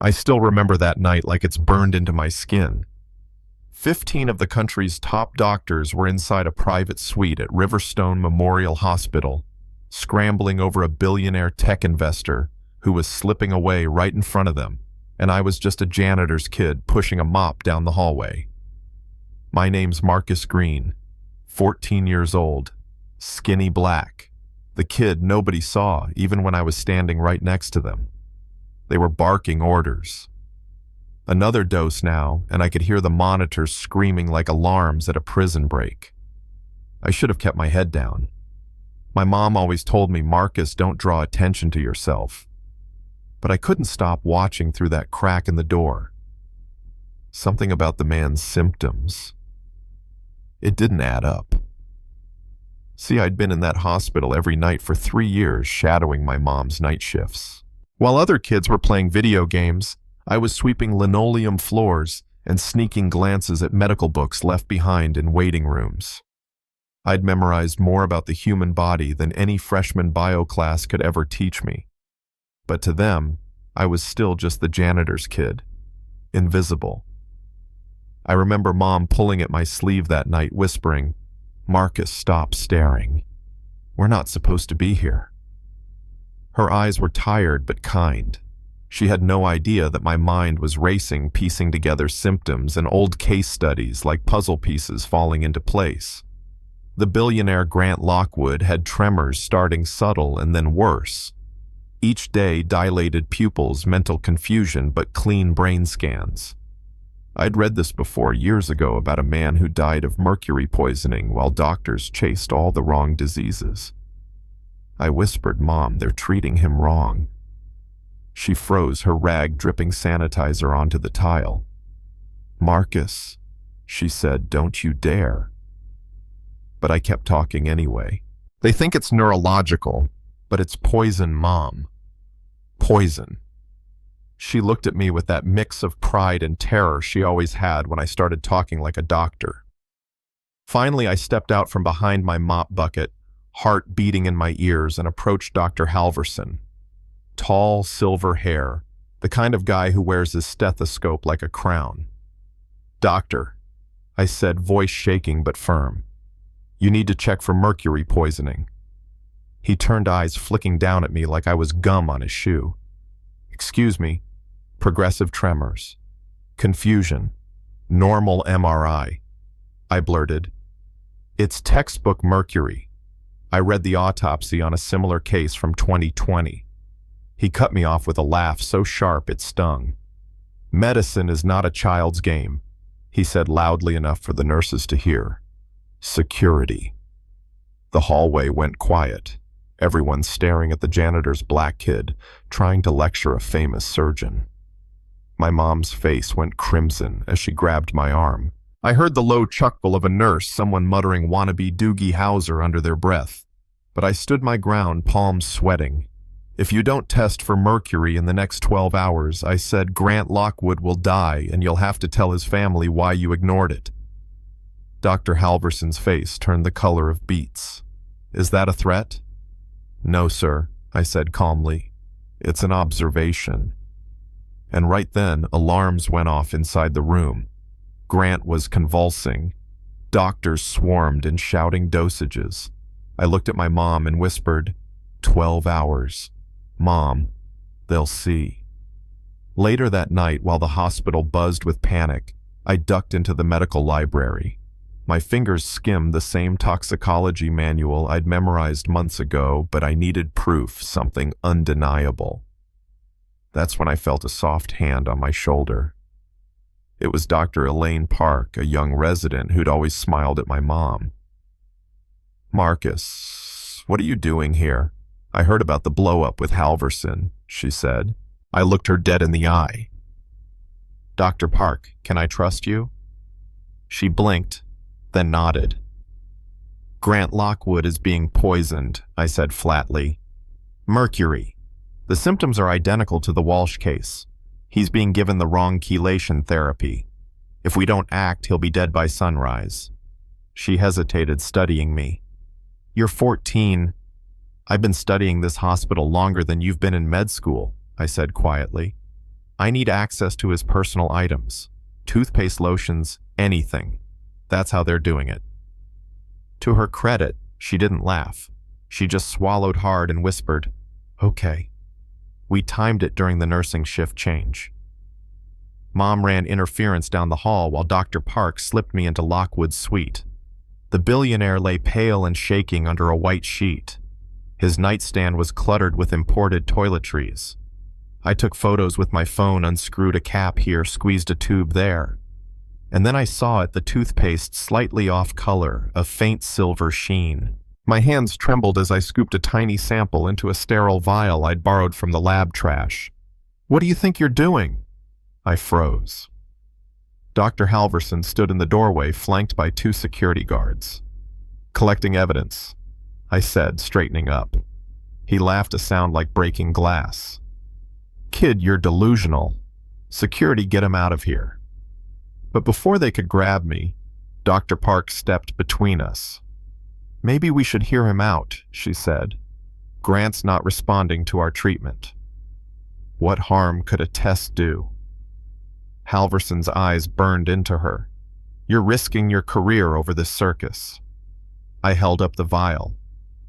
I still remember that night like it's burned into my skin. 15 of the country's top doctors were inside a private suite at Riverstone Memorial Hospital, scrambling over a billionaire tech investor who was slipping away right in front of them, and I was just a janitor's kid pushing a mop down the hallway. My name's Marcus Green, 14 years old, skinny black, the kid nobody saw even when I was standing right next to them. They were barking orders. Another dose now, and I could hear the monitors screaming like alarms at a prison break. I should have kept my head down. My mom always told me, Marcus, don't draw attention to yourself. But I couldn't stop watching through that crack in the door. Something about the man's symptoms. It didn't add up. See, I'd been in that hospital every night for 3 years, shadowing my mom's night shifts. While other kids were playing video games, I was sweeping linoleum floors and sneaking glances at medical books left behind in waiting rooms. I'd memorized more about the human body than any freshman bio class could ever teach me. But to them, I was still just the janitor's kid, invisible. I remember Mom pulling at my sleeve that night, whispering, "Marcus, stop staring. We're not supposed to be here." Her eyes were tired but kind. She had no idea that my mind was racing, piecing together symptoms and old case studies like puzzle pieces falling into place. The billionaire Grant Lockwood had tremors starting subtle and then worse. Each day, dilated pupils, mental confusion, but clean brain scans. I'd read this before years ago about a man who died of mercury poisoning while doctors chased all the wrong diseases. I whispered, "Mom, they're treating him wrong." She froze, her rag dripping sanitizer onto the tile. "Marcus," she said, "don't you dare." But I kept talking anyway. "They think it's neurological, but it's poison, Mom. Poison." She looked at me with that mix of pride and terror she always had when I started talking like a doctor. Finally, I stepped out from behind my mop bucket, heart beating in my ears, and approached Dr. Halverson. Tall, silver hair, the kind of guy who wears his stethoscope like a crown. "Doctor," I said, voice shaking but firm, "you need to check for mercury poisoning." He turned, eyes flicking down at me like I was gum on his shoe. "Excuse me, progressive tremors, confusion, normal MRI." I blurted. "It's textbook mercury. I read the autopsy on a similar case from 2020. He cut me off with a laugh so sharp it stung. "Medicine is not a child's game," he said loudly enough for the nurses to hear. "Security." The hallway went quiet, everyone staring at the janitor's black kid, trying to lecture a famous surgeon. My mom's face went crimson as she grabbed my arm. I heard the low chuckle of a nurse, someone muttering wannabe Doogie Howser under their breath. But I stood my ground, palms sweating. "If you don't test for mercury in the next 12 hours, I said, Grant Lockwood will die, and you'll have to tell his family why you ignored it." Dr. Halverson's face turned the color of beets. "Is that a threat?" "No, sir," I said calmly. "It's an observation." And right then, alarms went off inside the room. Grant was convulsing. Doctors swarmed in shouting dosages. I looked at my mom and whispered, 12 hours. Mom, they'll see." Later that night, while the hospital buzzed with panic, I ducked into the medical library. My fingers skimmed the same toxicology manual I'd memorized months ago, but I needed proof, something undeniable. That's when I felt a soft hand on my shoulder. It was Dr. Elaine Park, a young resident who'd always smiled at my mom. "Marcus, what are you doing here? I heard about the blow-up with Halverson," she said. I looked her dead in the eye. "Dr. Park, can I trust you?" She blinked, then nodded. "Grant Lockwood is being poisoned," I said flatly. "Mercury. The symptoms are identical to the Walsh case. He's being given the wrong chelation therapy. If we don't act, he'll be dead by sunrise." She hesitated, studying me. "You're 14. I've been studying this hospital longer than you've been in med school," I said quietly. I need access to his personal items. Toothpaste, lotions, anything. That's how they're doing it." To her credit, she didn't laugh. She just swallowed hard and whispered, "Okay." We timed it during the nursing shift change. Mom ran interference down the hall while Dr. Park slipped me into Lockwood's suite. The billionaire lay pale and shaking under a white sheet. His nightstand was cluttered with imported toiletries. I took photos with my phone, unscrewed a cap here, squeezed a tube there. And then I saw it, the toothpaste slightly off color, a faint silver sheen. My hands trembled as I scooped a tiny sample into a sterile vial I'd borrowed from the lab trash. "What do you think you're doing?" I froze. Dr. Halverson stood in the doorway, flanked by 2 security guards. "Collecting evidence," I said, straightening up. He laughed, a sound like breaking glass. "Kid, you're delusional. Security, get him out of here." But before they could grab me, Dr. Park stepped between us. "Maybe we should hear him out," she said. "Grant's not responding to our treatment." What harm could a test do? Halverson's eyes burned into her. "You're risking your career over this circus." I held up the vial.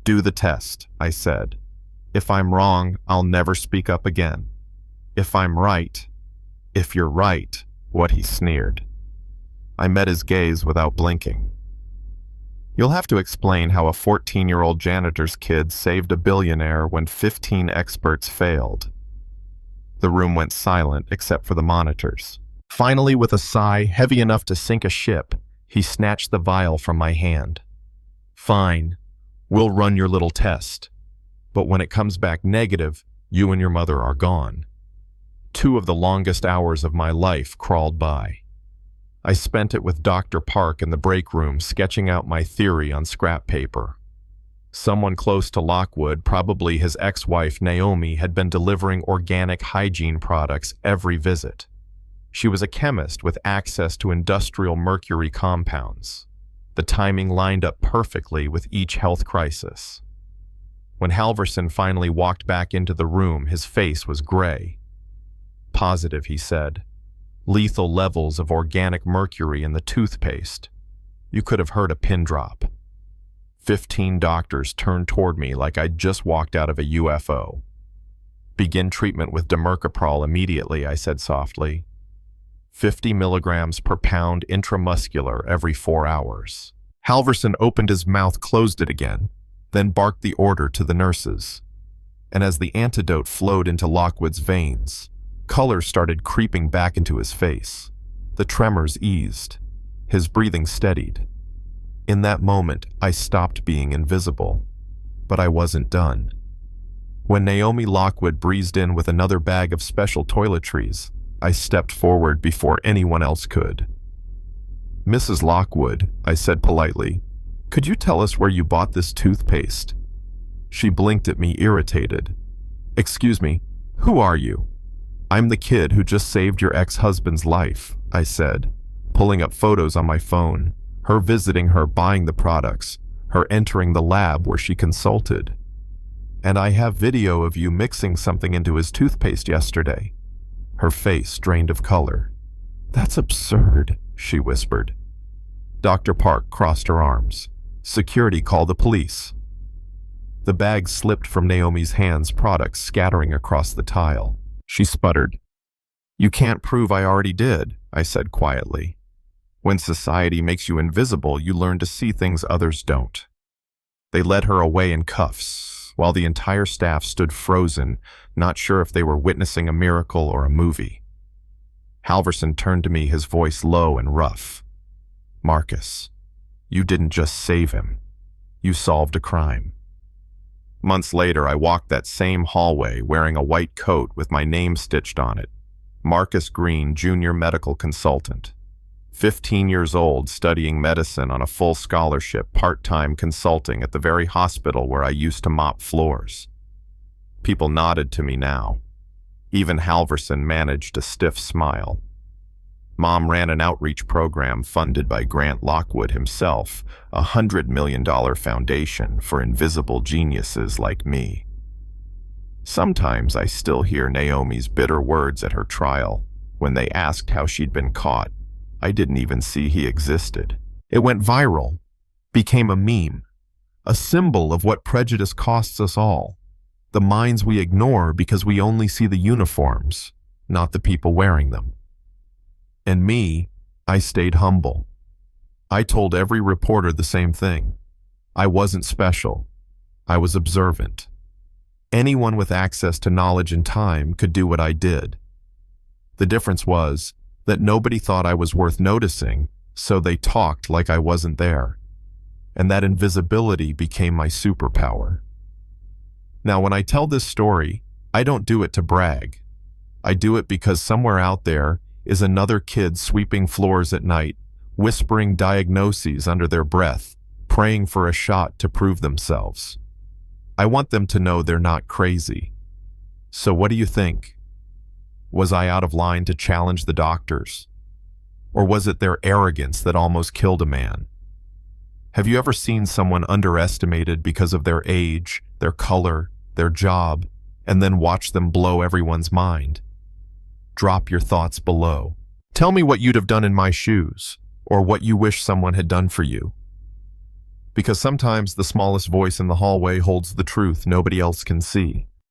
"Do the test," I said. "If I'm wrong, I'll never speak up again. If I'm right, if you're right," what he sneered. I met his gaze without blinking. "You'll have to explain how a 14-year-old janitor's kid saved a billionaire when 15 experts failed." The room went silent except for the monitors. Finally, with a sigh heavy enough to sink a ship, he snatched the vial from my hand. "Fine, we'll run your little test. But when it comes back negative, you and your mother are gone." 2 of the longest hours of my life crawled by. I spent it with Dr. Park in the break room, sketching out my theory on scrap paper. Someone close to Lockwood, probably his ex-wife Naomi, had been delivering organic hygiene products every visit. She was a chemist with access to industrial mercury compounds. The timing lined up perfectly with each health crisis. When Halverson finally walked back into the room, his face was gray. "Positive," he said. "Lethal levels of organic mercury in the toothpaste. You could have heard a pin drop." 15 doctors turned toward me like I'd just walked out of a UFO. "Begin treatment with dimercaprol immediately," I said softly. 50 milligrams per pound intramuscular every 4 hours. Halverson opened his mouth, closed it again, then barked the order to the nurses. And as the antidote flowed into Lockwood's veins, color started creeping back into his face. The tremors eased. His breathing steadied. In that moment, I stopped being invisible. But I wasn't done. When Naomi Lockwood breezed in with another bag of special toiletries, I stepped forward before anyone else could. "Mrs. Lockwood," I said politely, "could you tell us where you bought this toothpaste?" She blinked at me, irritated. "Excuse me, who are you?" "I'm the kid who just saved your ex-husband's life," I said, pulling up photos on my phone, her visiting her, buying the products, her entering the lab where she consulted. "And I have video of you mixing something into his toothpaste yesterday." Her face drained of color. "That's absurd," she whispered. Dr. Park crossed her arms. "Security, call the police." The bag slipped from Naomi's hands, products scattering across the tile. She sputtered. "You can't prove I already did," I said quietly. "When society makes you invisible, you learn to see things others don't." They led her away in cuffs, while the entire staff stood frozen, not sure if they were witnessing a miracle or a movie. Halverson turned to me, his voice low and rough. "Marcus, you didn't just save him. You solved a crime." Months later, I walked that same hallway wearing a white coat with my name stitched on it. Marcus Green, Junior Medical Consultant. 15 years old, studying medicine on a full scholarship, part-time consulting at the very hospital where I used to mop floors. People nodded to me now. Even Halverson managed a stiff smile. Mom ran an outreach program funded by Grant Lockwood himself, a $100 million foundation for invisible geniuses like me. Sometimes I still hear Naomi's bitter words at her trial when they asked how she'd been caught. I didn't even see he existed. It went viral, became a meme, a symbol of what prejudice costs us all. The minds we ignore because we only see the uniforms, not the people wearing them. And me, I stayed humble. I told every reporter the same thing. I wasn't special. I was observant. Anyone with access to knowledge and time could do what I did. The difference was that nobody thought I was worth noticing, so they talked like I wasn't there. And that invisibility became my superpower. Now, when I tell this story, I don't do it to brag. I do it because somewhere out there is another kid sweeping floors at night, whispering diagnoses under their breath, praying for a shot to prove themselves. I want them to know they're not crazy. So what do you think? Was I out of line to challenge the doctors? Or was it their arrogance that almost killed a man? Have you ever seen someone underestimated because of their age, their color, their job, and then watch them blow everyone's mind? Drop your thoughts below. Tell me what you'd have done in my shoes, or what you wish someone had done for you. Because sometimes the smallest voice in the hallway holds the truth nobody else can see.